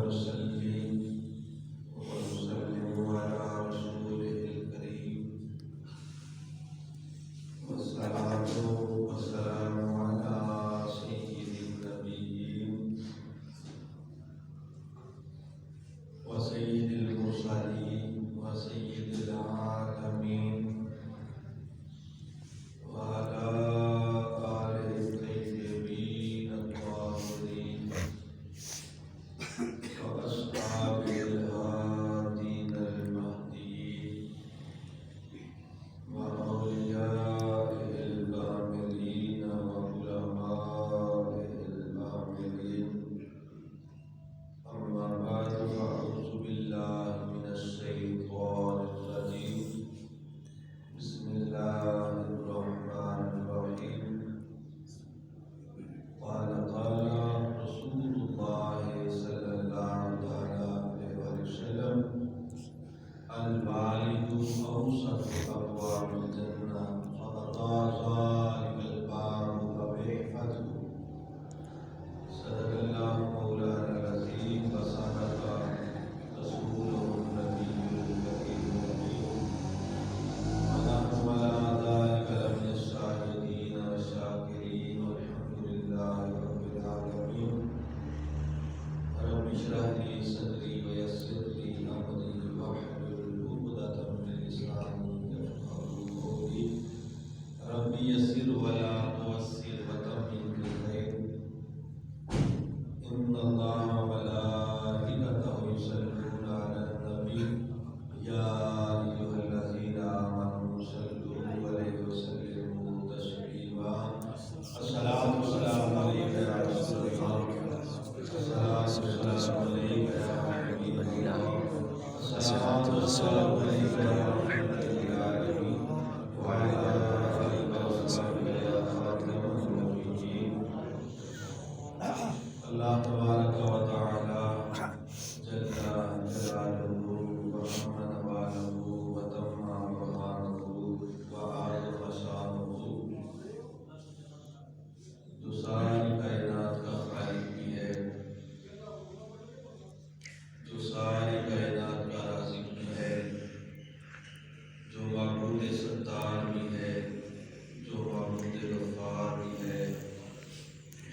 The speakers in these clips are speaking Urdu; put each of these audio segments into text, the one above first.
ونصلي ونسلم على رسوله الكريم والصلاة والسلام على سيد النبيين وسيد المرسلين وسيد العالمين وعلى آله الطيبين الطاهرين وأصحابه الهادين المهديين وأوليائه الكاملين وعلمائه العاملين. أما بعد فأعوذ بالله من الشيطان الرجيم. بسم الله الرحمن الرحيم. قال رسول الله صلى الله عليه وسلم: الوالد أوسط أبواب الجنة فغطى ذلك الباب فبحفظه. صدق الله مولانا العظيم وصدق رسوله النبي الكريم الأمين. ونحن على ذلك لمن الشاهدين والشاكرين والحمد لله رب العالمين. رب اشرح لي صدري ويسر لي أمري واحلل عقدة من لساني يفقهوا قولي. رب يسر ولا تعسر وتمم بالخير. إن الله وملائكته يصلون على النبي يا أيها الذين آمنوا صلوا عليه وسلموا تسليما. الصلاة والسلام عليك يا رسول الله. الصلاة والسلام عليك يا حبيب الله. الصلاة والسلام عليك يا رحمة للعالمين وعلى آلك وصحبك يا خاتم النبيين. اللہ تبارک و تعالی جل جلالہ وعظم نوالہ وتم برہانہ وعظم شانہ، جو ساری کائنات کا خالق بھی ہے، جو ساری کائنات کا رازق بھی ہے، جو معبود ستار بھی ہے، جو معبود غفار بھی ہے،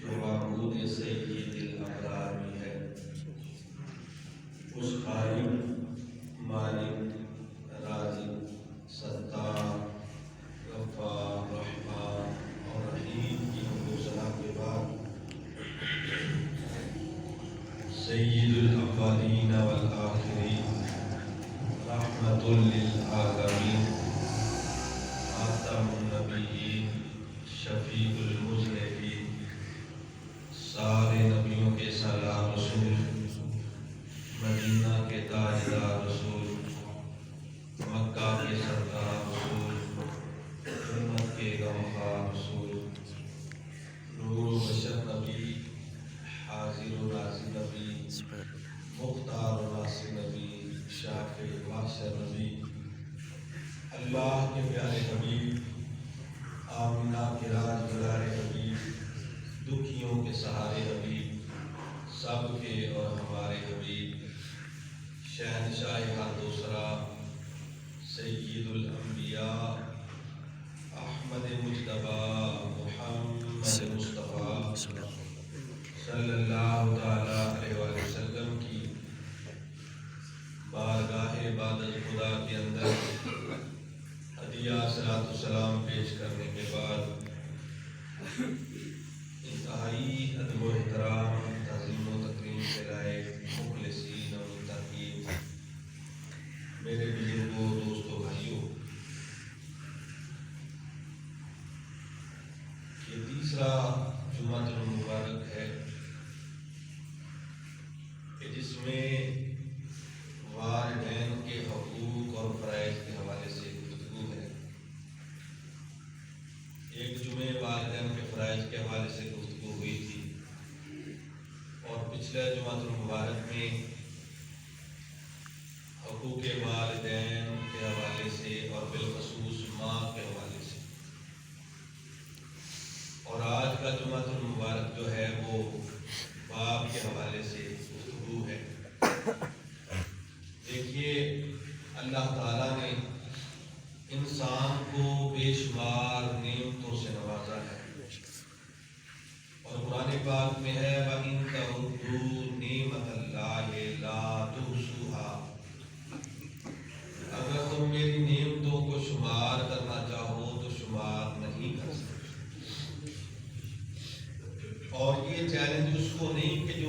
جو معبود سید الابرار بھی ہے، اس خالق، مالک، رازق، ستار، غفار، رحمان اور رحیم کی حمد و ثنا کے بعد سید الاولین والآخرین، رحمت للعالمین، خاتم النبیین، شفیع المذنبین، سارے نبیوں کے سالار رسول، مدینہ کے تاجدار رسول، مکہ کے سردار رسول، امت کے غمخوار رسول، نور و بشر نبی، حاضر و ناظر نبی، مختار و ناصر نبی، شافع و محشر نبی، اللہ کے پیارے حبیب، آمینہ کے راج دلارے حبیب، دکھیوں کے سہارے حبیب، سب کے اور ہمارے حبیب، شہنشاہ ہر دوسرا، سید الانبیاء، احمد مجتبی محمد مصطفیٰ صلی اللہ تعالیٰ علیہ وسلم کی بارگاہ عبادت خدا کے اندر ہدیہ صلاۃ السلام پیش کرنے کے بعد انتہائی ادب و احترام، تعظیم و تکریم کے لائق مخلصین و متقین میرے بزرگوں، دوستوں، بھائیوں، یہ تیسرا جمعۃ المبارک ہے کہ جس میں والدین کے حقوق اور فرائض کے حوالے سے گفتگو ہے۔ ایک جمعے والدین کے فرائض کے حوالے سے گفتگو ہوئی تھی، اور پچھلے جمعۃ المبارک میں حقوق والدین کے حوالے سے اور بالخصوص ماں کے حوالے سے، اور آج کا جمعۃ المبارک جو ہے وہ باپ کے حوالے سے گفتگو ہے۔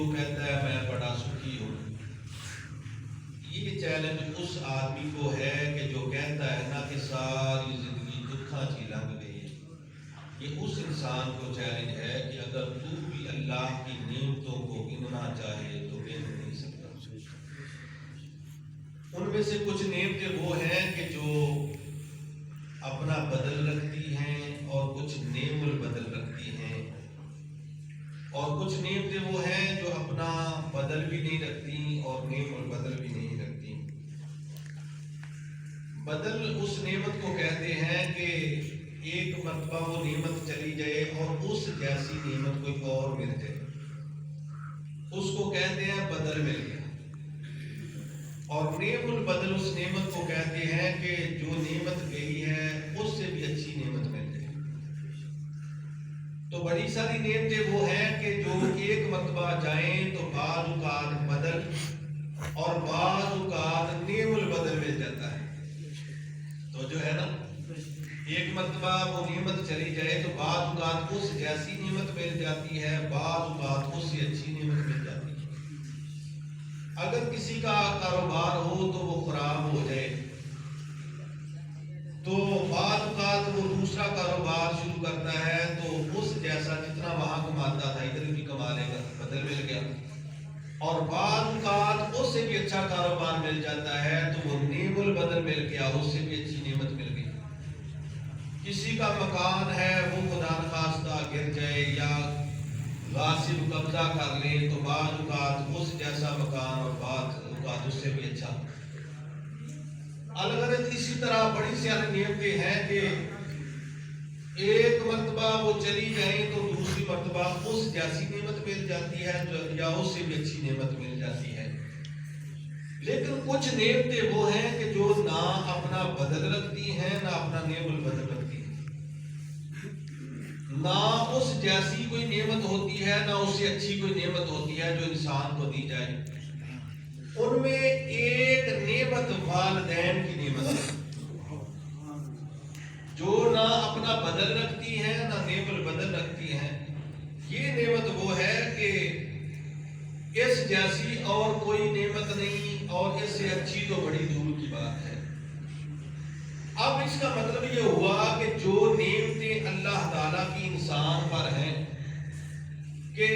جو کہتا ہے میں بڑا سخی ہوں، یہ چیلنج اس آدمی کو ہے کہ جو کہتا ہے نا کہ ساری زندگی دکھا چی لنگ گئی ہے، یہ اس انسان کو چیلنج ہے کہ اگر تو بھی اللہ کی نعمتوں کو گننا چاہے تو گن نہیں سکتا۔ ان میں سے کچھ نعمتیں وہ ہیں کہ جو اپنا بدل رکھتی ہیں اور کچھ نعم البدل رکھتی ہیں، اور کچھ نعمتیں وہ ہیں جو اپنا بدل بھی نہیں رکھتی اور نعم البدل بھی نہیں رکھتی۔ بدل اس نعمت کو کہتے ہیں کہ ایک مرتبہ وہ نعمت چلی جائے اور اس جیسی نعمت کوئی اور مل جائے، اس کو کہتے ہیں بدل مل گیا۔ اور نعم البدل اس نعمت کو کہتے ہیں کہ جو نعمت گئی ہے اس سے بھی اچھی نعمت مل جائے۔ تو بڑی ساری نعمتیں وہ ہیں کہ جو ایک مرتبہ جائیں تو بعض اوقات بدل اور بعض اوقات نعم البدل مل جاتا ہے۔ تو جو ہے نا، ایک مرتبہ وہ نعمت چلی جائے تو بعض اوقات اس جیسی نعمت مل جاتی ہے، بعض اوقات اس سے اچھی نعمت مل جاتی ہے۔ اگر کسی کا کاروبار ہو تو وہ خراب ہو جائے تو بعض اوقات وہ دوسرا کاروبار شروع کرتا ہے تو اس جیسا جتنا وہاں کماتا تھا ادھر بھی کما لے گا، بدل مل گیا۔ اور بعض اوقات اس سے بھی اچھا کاروبار مل جاتا ہے تو وہ نعم البدل مل گیا، اس سے بھی اچھی نعمت مل گئی۔ کسی کا مکان ہے وہ خدا نخواستہ گر جائے یا غاصب قبضہ کر لیں تو بعض اوقات اس جیسا مکان اور بعض اوقات اس سے بھی اچھا۔ الغرض اسی طرح بڑی ساری نعمتیں ہیں کہ ایک مرتبہ وہ چلی جائیں تو دوسری مرتبہ اس جیسی نعمت مل جاتی ہے یا اس سے بھی اچھی نعمت مل جاتی ہے۔ لیکن کچھ نعمتیں وہ ہیں کہ جو نہ اپنا بدل رکھتی ہیں نہ اپنا نعم البدل رکھتی ہیں، نہ اس جیسی کوئی نعمت ہوتی ہے نہ اس سے اچھی کوئی نعمت ہوتی ہے جو انسان کو دی جائے۔ ان میں ایک نعمت والدین کی نعمت ہے، جو نہ اپنا بدل رکھتی ہیں نہ نعم البدل رکھتی ہیں۔ یہ نعمت وہ ہے کہ اس جیسی اور کوئی نعمت نہیں اور اس سے اچھی تو بڑی دور کی بات ہے۔ اب اس کا مطلب یہ ہوا کہ جو نعمتیں اللہ تعالیٰ کی انسان پر ہیں کہ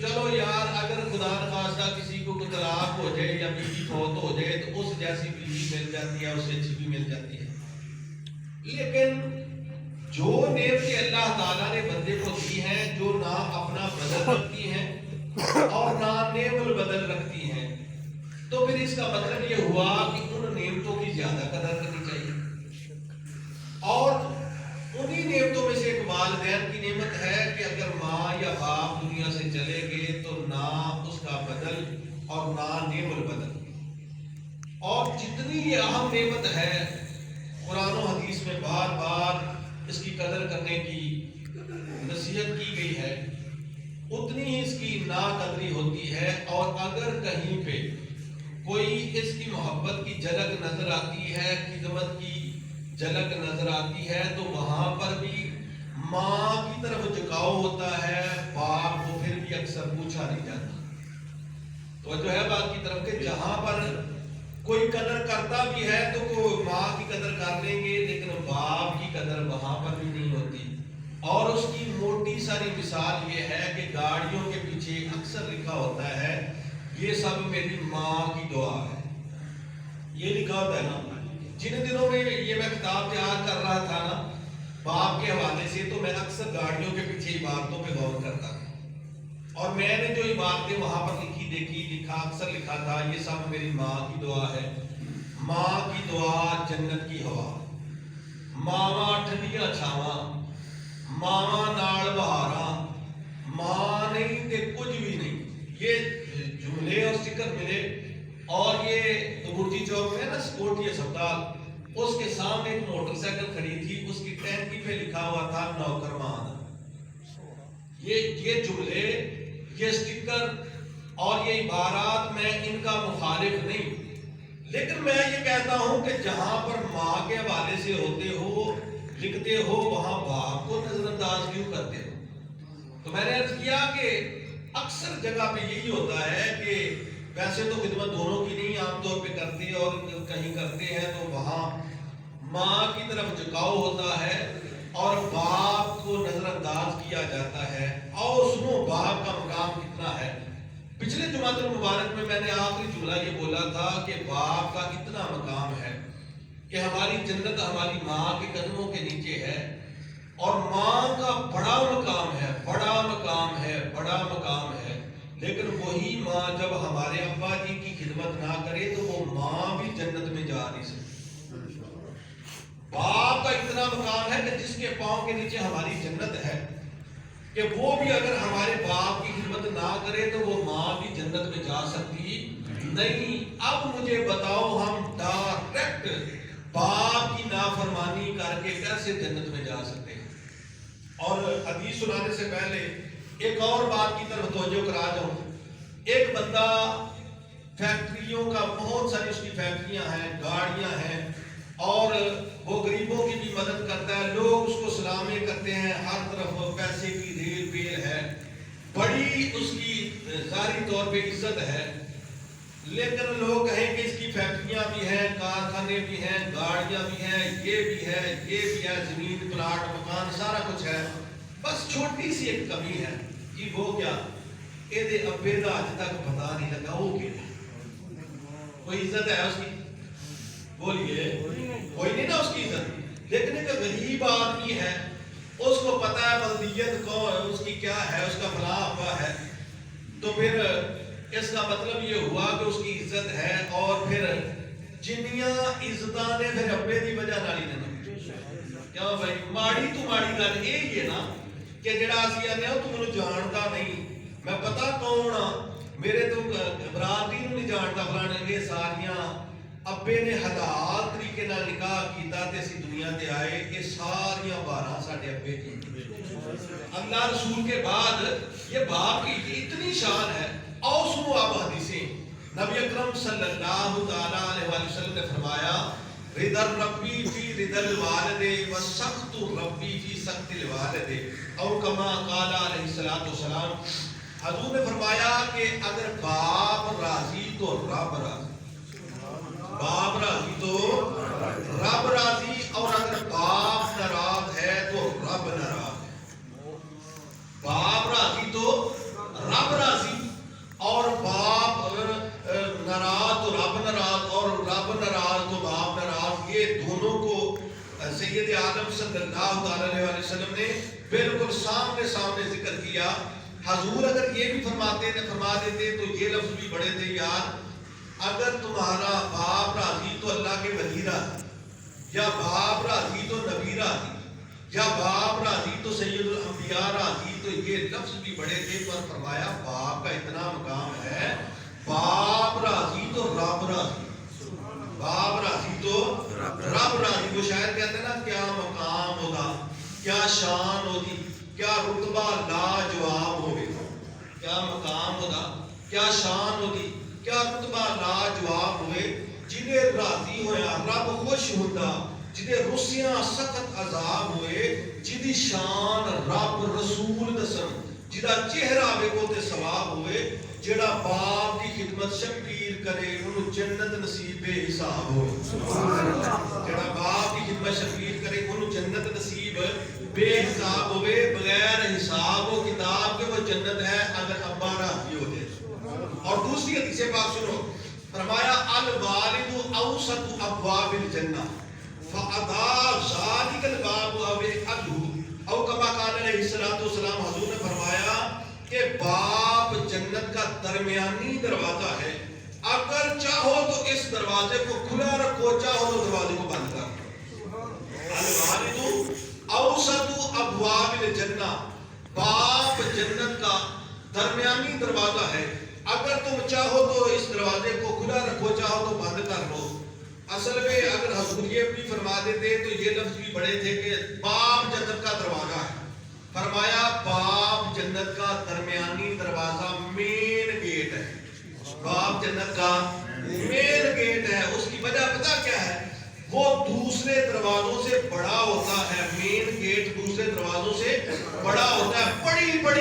چلو یار اگر خدا نخواستہ کسی کو طلاق ہو جائے یا بیوی فوت ہو جائے تو اس جیسی بیوی مل جاتی ہے، اس سے اچھی بھی مل جاتی ہے۔ لیکن جو نعمتیں اللہ تعالیٰ نے بندے کو دی ہیں جو نہ اپنا بدل رکھتی ہیں اور نہ نعم البدل رکھتی ہیں، تو پھر اس کا مطلب یہ ہوا کہ ان نعمتوں کی زیادہ قدر کرنی چاہیے۔ اور انہی نعمتوں میں سے ایک والدین کی نعمت ہے کہ اگر ماں یا باپ دنیا سے چلے گئے تو نہ اس کا بدل اور نہ نعم البدل۔ اور جتنی یہ اہم نعمت ہے قرآن و حدیث میں بار بار اس کی قدر کرنے کی نصیحت کی گئی ہے، اتنی ہی اس کی ناقدری ہوتی ہے۔ اور اگر کہیں پہ کوئی اس کی محبت کی جھلک نظر آتی ہے، خدمت کی جھلک نظر آتی ہے، تو وہاں پر بھی ماں کی طرف جھکاؤ ہوتا ہے، باپ کو پھر بھی اکثر پوچھا نہیں جاتا۔ تو جو ہے بات کی طرف کہ جہاں پر کوئی قدر کرتا بھی ہے تو وہ ماں کی قدر کر لیں گے، لیکن باپ کی قدر وہاں پر بھی نہیں ہوتی۔ اور اس کی موٹی ساری مثال یہ ہے کہ گاڑیوں کے پیچھے اکثر لکھا ہوتا ہے یہ سب میری ماں کی دعا ہے، یہ لکھا ہوتا ہے نا۔ جن دنوں میں یہ میں کتاب تیار کر رہا تھا نا باپ کے حوالے سے، تو میں اکثر گاڑیوں کے پیچھے عبارتوں پہ غور کرتا تھا، اور میں نے جو عبارتیں وہاں پر اکثر لکھا تھا یہ سب میری ماں کی دعا ہے۔ ماں کی دعا جنت کی ہوا، ماواں ٹھنڈیاں چھاواں، ماواں نال بہاراں، ماں نہیں تے کچھ بھی نہیں۔ یہ جملے اور سٹیکر ملے، اور یہ گرجی چوک میں نا سکوٹی اسپتال، اس کے سامنے ایک موٹر سائیکل کھڑی تھی، اس کی ٹینکی پہ لکھا ہوا تھا نوکرمان۔ یہ جملے، یہ سٹیکر اور یہ عبارات میں ان کا مخالف نہیں، لیکن میں یہ کہتا ہوں کہ جہاں پر ماں کے حوالے سے ہوتے ہو، لکھتے ہو، وہاں باپ کو نظر انداز کیوں کرتے ہو؟ تو میں نے عرض کیا کہ اکثر جگہ پہ یہی ہوتا ہے کہ ویسے تو خدمت دونوں کی نہیں عام طور پہ کرتے اور کہیں کرتے ہیں تو وہاں ماں کی طرف جھکاؤ ہوتا ہے اور باپ کو نظر انداز کیا جاتا ہے. اور سنو باپ کا مقام کتنا ہے. پچھلے جمعۃ المبارک میں نے آخری جملہ یہ بولا تھا کہ باپ کا اتنا مقام ہے کہ ہماری جنت ہماری ماں کے قدموں کے نیچے ہے اور ماں کا بڑا مقام ہے, بڑا مقام ہے, بڑا مقام ہے. لیکن وہی ماں جب ہمارے ابا جی کی خدمت نہ کرے تو وہ ماں بھی جنت میں جا نہیں سکتی. باپ کا اتنا مقام ہے کہ جس کے پاؤں کے نیچے ہماری جنت ہے کہ وہ بھی اگر ہمارے باپ کی خدمت نہ کرے تو وہ ماں بھی جنت میں جا سکتی نہیں. اب مجھے بتاؤ ہم ڈائریکٹ باپ کی نافرمانی کر کے کیسے جنت میں جا سکتے ہیں. اور حدیث سنانے سے پہلے ایک اور بات کی طرف توجہ کرا جاؤں. ایک بندہ فیکٹریوں کا, بہت ساری اس کی فیکٹریاں ہیں, گاڑیاں ہیں اور وہ غریبوں کی بھی مدد کرتا ہے, لوگ اس کو سلامیں کرتے ہیں, ہر طرف پیسے کی ریل ویل ہے, بڑی اس کی ظاہری طور پہ عزت ہے. لیکن لوگ کہیں کہ اس کی فیکٹریاں بھی ہیں, کارخانے بھی ہیں, گاڑیاں بھی ہیں, یہ بھی ہے, یہ بھی ہے, زمین پلاٹ مکان سارا کچھ ہے, بس چھوٹی سی ایک کمی ہے. جی وہ کیا؟ یہ ابے کا اج تک پتا نہیں لگا وہ کیا. کوئی عزت ہے اس کی؟ بولیے کوئی نہیں نا اس کی عزت. لیکن ایک غریب آدمی ہے, اس کو پتا ہے بلدیت کون ہے, اس کی کیا ہے, اس کا فلاں ابا ہے, تو پھر اس کا مطلب یہ ہوا کہ اس کی عزت ہے. اور پھر جنیاں عزتاں نے پھر ابے دی وجہ نال ہی نے کیوں بھائی ماڑی تو ماڑی گل یہ ہے نا کہ جڑا اسی آنے تو مینوں جاندا نہیں, میں پتا کون ہاں, میرے تو برادری نوں نہیں جاندا فلانے. یہ ساریاں ابے نے حلال طریقے نال نکاح کیتا تے اسی دنیا تے آئے, یہ ساریاں باراں ساڈے ابے کی. اللہ رسول کے بعد یہ باپ کی اتنی شان ہے. اور سنو آپ حدیثیں. نبی اکرم صلی اللہ تعالی علیہ وسلم نے فرمایا رضا ربی فی رضا الوالد و سخط ربی فی سخط الوالد, اور کما قال علیہ الصلوۃ والسلام, حضور نے فرمایا کہ اگر باپ راضی تو رب راضی, باپ راضی تو رب راضی, اور اگر باپ ناراض ہے تو رب ناراض ہے. باپ راضی تو رب راضی, اور باپ ناراض تو رب ناراض, اور رب ناراض تو باپ ناراض. یہ دونوں کو سید عالم صلی اللہ علیہ وسلم نے بالکل سامنے سامنے ذکر کیا. حضور اگر یہ بھی فرما دیتے تو یہ لفظ بھی بڑے تھے, یار اگر تمہارا باپ راضی تو اللہ کے ولی راضی, یا باپ راضی تو نبی راضی, یا باپ راضی تو سید الانبیاء راضی, تو یہ لفظ بھی بڑے تھے. پر فرمایا باپ کا اتنا مقام ہے, باپ راضی تو رب راضی, باپ راضی تو رب راضی. وہ شاید کہتے ہیں نا کیا مقام ہوگا, کیا شان ہوگی, کیا رتبہ لاجواب ہوگا, کیا مقام ہوگا, کیا شان ہوگی, کیا رتبہ لاجواب ہوئے. جنہیں راضی ہویا رب خوش ہوتا, جنہیں رسیاں سخت عذاب ہوئے, جدی شان رب رسول دسن, جدا چہرہ ویکھو تے ثواب ہوئے. جڑا باپ کی خدمت شبیر کرے انہوں جنت نصیب بے حساب ہوئے. جڑا باپ کی خدمت شبیر کرے انہوں جنت نصیب بے حساب ہوئے, بغیر حساب و کتاب کے وہ جنت ہے اگر ابا راضی ہو جائے. اور دوسری حدیث پاک سنو, فرمایا الوالد اوسط ابواب الجنہ فاضاء ذلک الباب ابو, او کما قال علیہ الصلوۃ والسلام, حضور نے فرمایا کہ باپ جنت کا درمیانی دروازہ ہے, اگر چاہو تو اس دروازے کو کھلا رکھو, چاہو تو دروازے کو بند کر دو. الوالد اوسط ابواب الجنہ, باپ جنت کا درمیانی دروازہ ہے, اگر تم چاہو تو اس دروازے کو کھلا رکھو, چاہو تو بند کر لو. اصل میں اگر حضور یہ بھی فرما دیتے تو یہ لفظ بھی بڑے تھے کہ باپ جنت کا دروازہ ہے. فرمایا باپ جنت کا درمیانی دروازہ مین گیٹ ہے, باپ جنت کا مین گیٹ ہے. اس کی وجہ پتہ کیا ہے, وہ دوسرے دروازوں سے بڑا ہوتا ہے. مین گیٹ دوسرے دروازوں سے بڑا ہوتا ہے. بڑی بڑی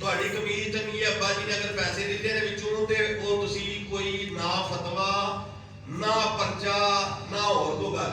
ਤੁਹਾਡੀ ਕਮੀਜ਼ ਚੰਗੀ ਹੈ, ਅੱਬਾ ਜੀ ਨੇ ਅਗਰ ਪੈਸੇ ਦਿੱਤੇ ਨੇ ਵਿੱਚੋਂ ਤੇ ਉਹ ਤੁਸੀਂ ਕੋਈ ਨਾ ਫਤਵਾ ਨਾ ਪਰਚਾ ਨਾ ਹੋਰ ਕੋਈ ਗੱਲ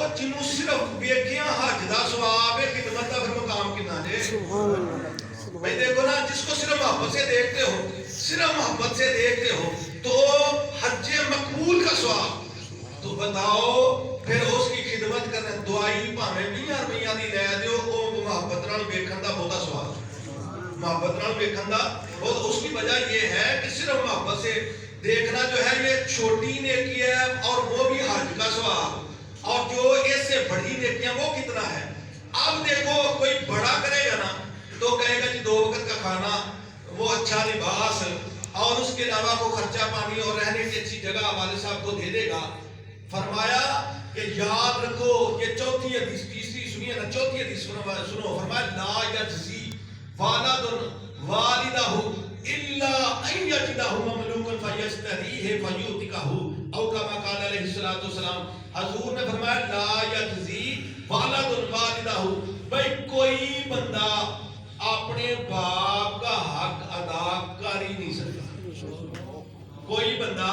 وہ جنوں صرف ویکھیاں حج دا ثواب ہے، خدمت دا پھر مقام کتنا جے؟ بھائی دیکھو نا، جس کو صرف محبت سے دیکھتے ہو، صرف محبت سے دیکھتے ہو تو حج مقبول کا ثواب، تو بتاؤ پھر اس کی خدمت کرنے دعائی پاویں 20 روپیہ دی لے دیو، او محبت نال ویکھن دا بہتا ثواب، محبت نال ویکھن دا بہت۔ اس کی وجہ یہ ہے کہ صرف محبت سے دیکھنا جو ہے یہ چھوٹی نیکی ہے، اور وہ بھی حج کا ثواب، اور جو اس سے بڑی نیکیاں وہ کتنا ہے۔ اب دیکھو کوئی بڑا کرے گا نا تو کہے گا جی 2 وقت کا کھانا، وہ اچھا لباس، اور اس کے علاوہ کو خرچہ پانی اور رہنے کی اچھی جگہ والد صاحب کو دے دے گا۔ فرمایا کہ یاد رکھو، یہ چوتھی حدیث، تیسری سنیے نا، چوتھی حدیث سنو، فرمایا لا یجزی والد والدہ الا ان یجدہ مملوکا فیشتریہ فیعتقہ، او کما قال علیہ الصلوۃ والسلام، حضور نے فرمایا لا یجزی والد والدہ، بھئی کوئی بندہ اپنے باپ کا حق ادا کر ہی نہیں سکتا، کوئی بندہ۔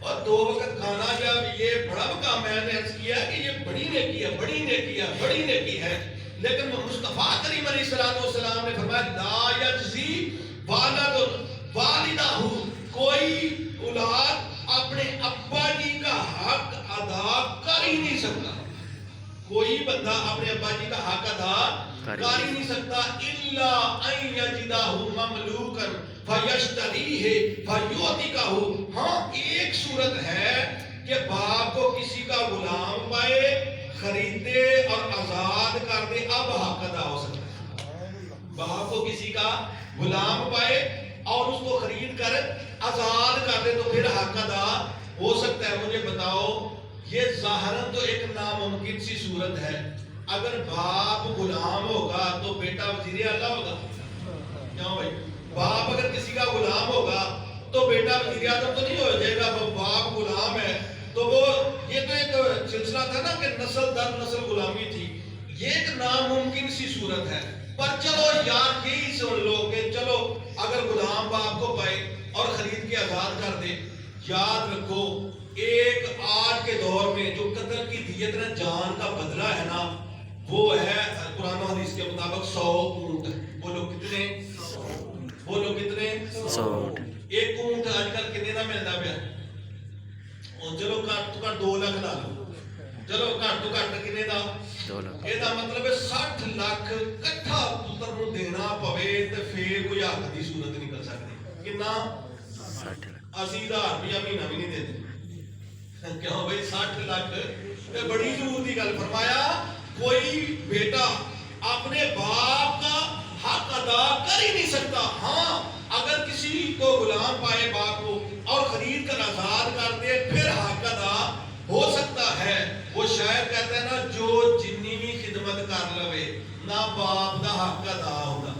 اور 2 وقت کھانا، جب یہ بڑا مقام، میں نے عرض کیا کہ یہ بڑی نیکی ہے، بڑی نیکی ہے، بڑی نیکی ہے، لیکن مصطفیٰ کریم علیہ الصلوۃ والسلام نے فرمایا لا یجزی والد والدہ، کوئی اولاد اپنے ابا جی کا حق ادا کر ہی نہیں سکتا، کوئی بندہ اپنے ابا جی کا حق ادا کر ہی نہیں سکتا، الا ان یجدہ مملوکا فیشتریہ فیعتقہ۔ ہاں ایک صورت ہے کہ باپ کو کسی کا غلام پائے، خریدے اور آزاد کر دے، اب حق ادا ہو سکتا ہے۔ باپ کو کسی کا غلام پائے اور اس کو خرید کر آزاد کر دے تو پھر حق ادا ہو سکتا ہے۔ مجھے بتاؤ، یہ ظاہراً تو ایک ناممکن سی صورت ہے، اگر باپ غلام ہوگا تو بیٹا وزیر اعلیٰ ہوگا؟ کیوں بھائی؟ باپ اگر کسی کا غلام ہوگا تو بیٹا وزیر اعظم تو نہیں ہو جائے گا، باپ غلام ہے تو وہ، یہ تو ایک سلسلہ تھا نا کہ نسل در نسل غلامی تھی، یہ ایک ناممکن سی صورت ہے۔ پر چلو یار یہی سن لو کہ چلو اگر غلام باپ کو پائے اور خرید کے آزاد کر دے، یاد رکھو ایک آج کے دور میں جو قتل کی دیت نہ جان کا بدلہ ہے نا، وہ ہے قرآن و حدیث کے مطابق 100 اونٹ۔ بولو کتنے؟ بولو کتنے؟ 100 اونٹ۔ ایک اونٹ آج کل کتنے کا ملتا پیا؟ چلو گھٹ تو گھٹ 2 لاکھ لا لو، چلو گھٹ تو گھٹ کتنے کا؟ 2 لاکھ۔ یہ مطلب ہے 60 لاکھ کٹھا پتر نو دینا پوے تے پھر کوئی حق دی صورت نکل سکتی۔ کتنا؟ 60 لاکھ۔ 80,000 روپیہ مہینہ بھی نہیں دیتے، کیوں بھائی 60 لاکھ بڑی ضرور دی گل۔ فرمایا کوئی بیٹا اپنے باپ کا حق ادا کر ہی نہیں سکتا۔ ہاں اگر کسی کو غلام پائے باپ کو اور خرید کر آزاد کر دے پھر حق ادا ہو سکتا ہے۔ وہ شاعر کہتا ہے نا، جو جنی بھی خدمت کر لوے نہ باپ دا حق ادا ہوگا،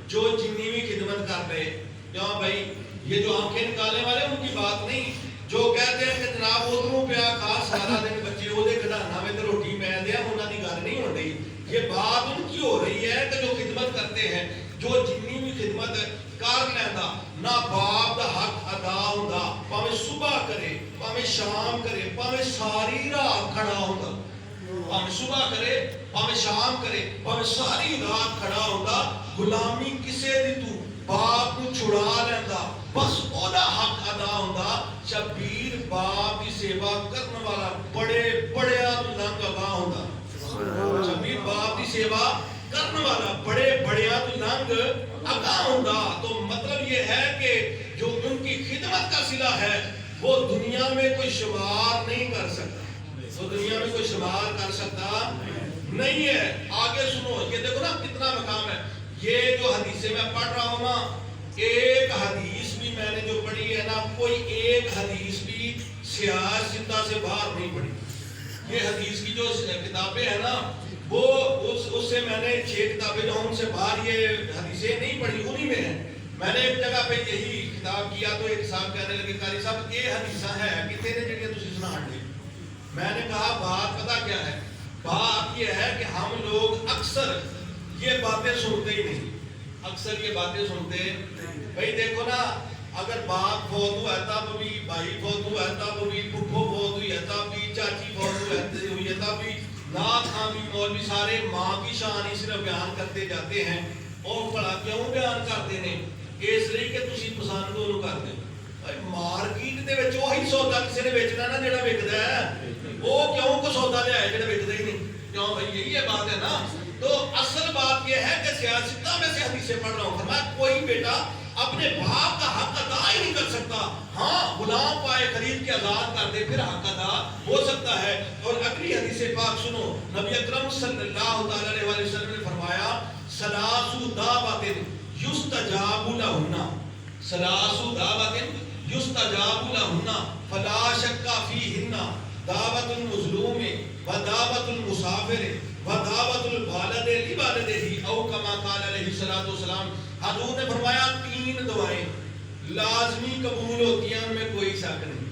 جو جنی بھی خدمت کر لے۔ کیوں بھائی؟ یہ جو آنکھیں نکالنے والے ان کی بات نہیں، جو کہتے ہیں کہ جناب ادھروں پیا کھا سارا دن بچے وہ کھڈانا میں تو روٹی میں دیا، انہوں کی گل نہیں ہو رہی۔ یہ بات ان کی ہو رہی ہے کہ جو خدمت کرتے ہیں، جو جنی بھی خدمت کر لینا، نہ باپ دا حق ادا ہوتا، پاویں صبح کرے، پاویں شام کرے، پاویں ساری رات کھڑا ہوتا، پاویں صبح کرے، پاویں شام کرے، پاویں ساری رات کھڑا ہوتا، غلامی کسے دی تو باپ کو چھڑا لینا، بس او دا حق ادا ہوتا۔ شبیر باپ کی سیوا کرنے والا بڑے بڑیا تو لنگ اگاں ہوتا، شبیر باپ کی سیوا کرنے والا بڑے بڑیا تو لنگ اگاں ہوتا۔ تو مطلب یہ ہے کہ جو ان کی خدمت کا صلہ ہے وہ دنیا میں کوئی شمار نہیں کر سکتا، وہ دنیا میں کوئی شمار کر سکتا نہیں ہے۔ آگے سنو، یہ دیکھو نا کتنا مقام ہے۔ یہ جو حدیثیں میں پڑھ رہا ہوں نا، ایک حدیث بھی میں نے جو پڑھی ہے نا، کوئی ایک حدیث بھی سیاست سے باہر نہیں پڑھی۔ یہ حدیث کی جو کتابیں ہیں نا، وہ اس سے میں نے 6 کتابیں جو ان سے باہر یہ حدیثیں نہیں پڑھی، انہی میں ہیں۔ میں نے ایک جگہ پہ یہی کتاب کیا تو ایک صاحب کہنے لگے قاری صاحب یہ حدیثاں ہیں کتنے نے جڑیاں تسی سنا ہٹے۔ میں نے کہا بات پتہ کیا ہے؟ بات یہ ہے کہ ہم لوگ اکثر یہ باتیں سنتے ہی نہیں، اکثر یہ باتیں سنتے۔ بھائی دیکھو نا، اگر باپ فوت ہوا ہے تب بھی، بھائی فوت ہوا ہے تب بھی، پھپھو فوت ہوئی ہے تب بھی، چاچی فوت ہوئی ہے تب بھی، نعت خامی مولوی سارے ماں کی شان ہی صرف بیان کرتے جاتے ہیں. اور بڑا کیوں بیان کرتے ہیں؟ اس لیے کہ تسی پسند انہوں کرتے ہو. مارکیٹ دے وچ وہی سودا کسی نے بیچنا نا جڑا وکدا ہے، وہ کیوں کو سودا لیا ہے جڑا وکدا ہی نہیں؟ کیوں بھائی یہی ہے بات ہے نا. تو اصل بات یہ ہے کہ سیاستہ میں سے حدیثیں پڑھ رہا ہوں، فرمایا کوئی بیٹا اپنے باپ کا حق ادا ہی نہیں کر سکتا. ہاں غلام پائے خرید کے آزاد کر دے پھر حق ادا ہو سکتا ہے. اور اگلی حدیث پاک سنو، نبی اکرم صلی اللہ تعالی علیہ وسلم نے فرمایا ثلاث دعوات یستجاب لہن، ثلاث دعوات یستجاب لہن فلا شک فیہن دعوت المظلوم ودعوت المسافر ودعوت الوالد لوالدہ او کما قال علیہ الصلوۃ والسلام. حضور نے فرمایا 3 دعائیں لازمی قبول ہوتی ہیں، ان میں کوئی شک نہیں.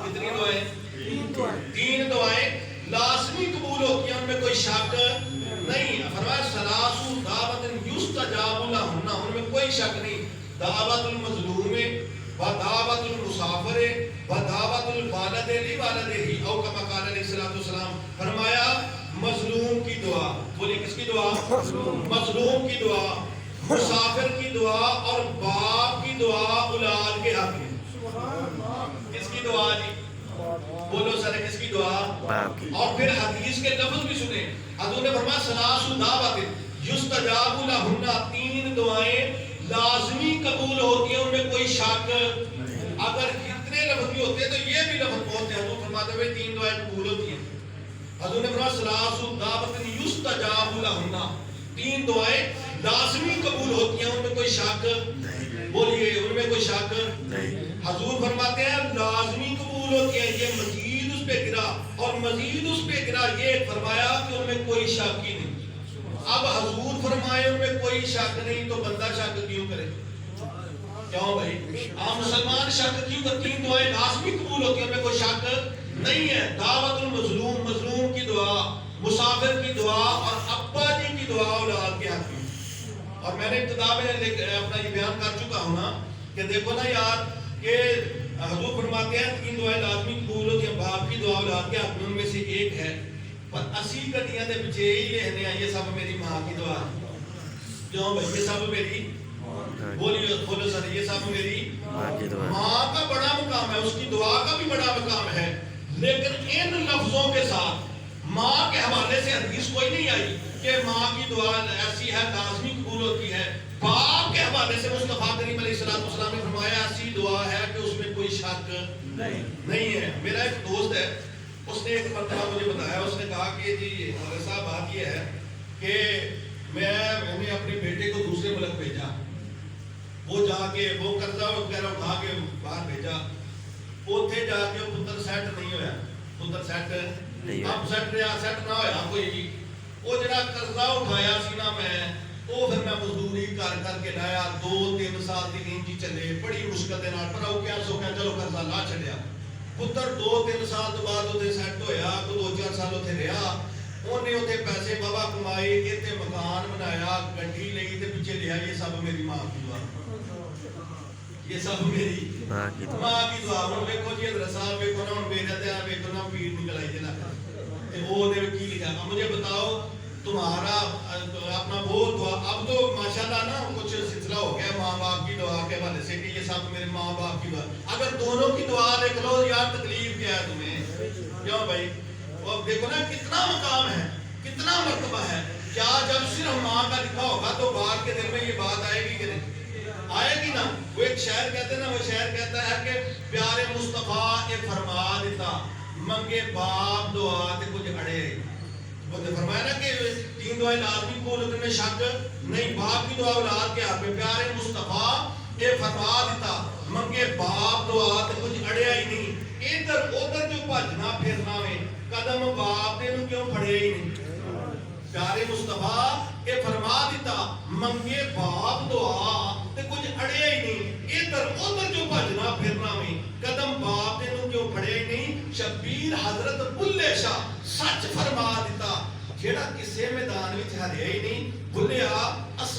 کتنی دعائیں؟ 3 دعائیں لازمی قبول ہوتی ہیں، ان میں کوئی شک نہیں. فرمایا ثلاث دعوت یستجاب لہن، ان میں کوئی شک نہیں. دعوت المظلوم ودعوت المسافر ودعوت الوالد لوالدہ او کما قال علیہ الصلوۃ والسلام. فرمایا مظلوم کی دعا، بولیے کس کی دعا؟ مظلوم کی دعا، مسافر کی دعا اور باپ کی دعا اولاد کے حق میں. کس کی دعا جی؟ بولو سر کس کی دعا؟ اور پھر حدیث کے لفظ بھی سنیں. حضور نے فرمایا ثلاث دعوات یستجاب لہن، 3 دعائیں لازمی قبول ہوتی ہیں، ان میں کوئی شک. اگر اتنے لفظ بھی ہوتے ہیں تو یہ بھی لفظ بولتے ہیں. حضور فرماتے ہوئے 3 دعائیں قبول ہوتی ہیں. حضور نے فرمایا ثلاث دعوات یستجاب لہن، 3 دعائیں لازمی قبول ہوتی ہیں، ان میں کوئی شک. بولیے ان میں کوئی شک نہیں. حضور فرماتے ہیں لازمی قبول ہوتی ہیں، یہ مزید اس پہ گرا اور مزید اس پہ گرا، یہ فرمایا کہ ان میں کوئی شک ہی نہیں. اب حضور فرمائے ان میں کوئی شک نہیں تو بندہ شک کیوں کرے؟ کیوں بھائی آپ مسلمان شک کیوں کرتے؟ 3 دعائیں لازمی قبول ہوتی ہیں، ان میں کوئی شک نہیں ہے. دعوت المظلوم، مظلوم کی دعا، مسافر کی دعا اور ابا جی کی دعا اولاد کے حق میں. اور میں نے ابتدا میں اپنا یہ بیان کر چکا ہوں نا کہ دیکھو نا یار کہ حضور فرماتے ہیں 3 دعائیں لازمی قبول ہوتی ہیں، باپ کی دعا اولاد کے حق میں. ان میں سے ایک ہے پر اسی گڈیاں دے پیچھے ہی لکھنے ہیں یہ سب میری ماں کی دعا ہے. کیوں بھائی یہ سب میری، بولیے بولو سر یہ سب میری ماں کا بڑا مقام ہے، اس کی دعا کا بھی بڑا مقام ہے. لیکن ان لفظوں کے ساتھ ماں کے حوالے سے حدیث کوئی نہیں آئی کہ ماں کی دعا ایسی ہے لازمی قبول ہوتی ہے. باپ کے حوالے سے مصطفیٰ کریم علیہ الصلوۃ والسلام نے فرمایا ایسی دعا ہے کہ اس میں کوئی شک نہیں ہے. میرا ایک دوست ہے، اس نے ایک مرتبہ مجھے بتایا، اس نے کہا کہ جی حضرت صاحب بات یہ ہے کہ میں نے اپنے بیٹے کو دوسرے ملک بھیجا، وہ جا کے وہ قرضہ وغیرہ اٹھا کے باہر بھیجا، اوتھے جا کے پتر سیٹ نہیں ہویا، پتر سیٹ اب سیٹ نہ ہویا کوئی، وہ جڑا قرضہ اٹھایا سی نا وہ پھر میں مزدوری کر کے لایا، 2-3 سال دی نیند چلے بڑی مشکل دے نال، پر او کیا سو کہ چلو قرضہ لا چھڈیا. پتر 2-3 سال تو بعد اوتے سیٹ ہویا، کو 2-4 سال اوتھے رہیا، اونے اوتھے پیسے بابا کمائے، ایتھے مکان بنایا، گڈی لئی تے پیچھے لیا. یہ سب میری ماں کی دعا، یہ سب میری ماں کی دعا. ہن ویکھو جی حضرت صاحب ویکھو نا، ہن میرے تے ویکھو نا پیر نکل آئی جے نا تے او دے کی لکھا. مجھے بتاؤ تمہارا اپنا وہ دعا، اب تو ماشاءاللہ نا کچھ سلسلہ ہو گیا ماں باپ کی دعا کے حوالے سے کہ یہ سب میرے ماں باپ کی دعا. اگر دونوں کی دعا لکھ لو یار تکلیف کیا ہے تمہیں؟ کیوں بھائی اب دیکھو نا کتنا مقام ہے، کتنا مرتبہ ہے. کیا جب صرف ماں کا لکھا ہوگا تو باپ کے دل میں یہ بات آئے گی کہ نہیں؟ آئے گی نا. وہ ایک شاعر کہتے ہیں نا، وہ شاعر کہتا ہے کہ پیارے مصطفیٰ اے فرما دیتا منگے باپ دعا تے کچھ اڑے. فرمایا نا کہ 3 دعائیں لازمی قبول ہونے میں شک نہیں. باپ کی دعا اولاد کے حق میں، پیارے مصطفیٰ اے فرما دیتا منگے باپ دعا تے کچھ اڑیا ہی نہیں. ادھر ادھر جو بھجنا پھرنا میں قدم باپ دے نوں کیوں پھڑے ہی نہیں. پیارے مصطفیٰ اے فرما دیتا منگے باپ دعا تے کچھ اڑیا ہی نہیں. ادھر ادھر جو بھجنا پھرنا میں قدم باپ دے نوں کیوں پھڑے ہی نہیں. شبیر حضرت بلے شاہ سچ فرما دیتا جیڑا کسے میدان وچ ہریا ہی نہیں. بھلیا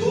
2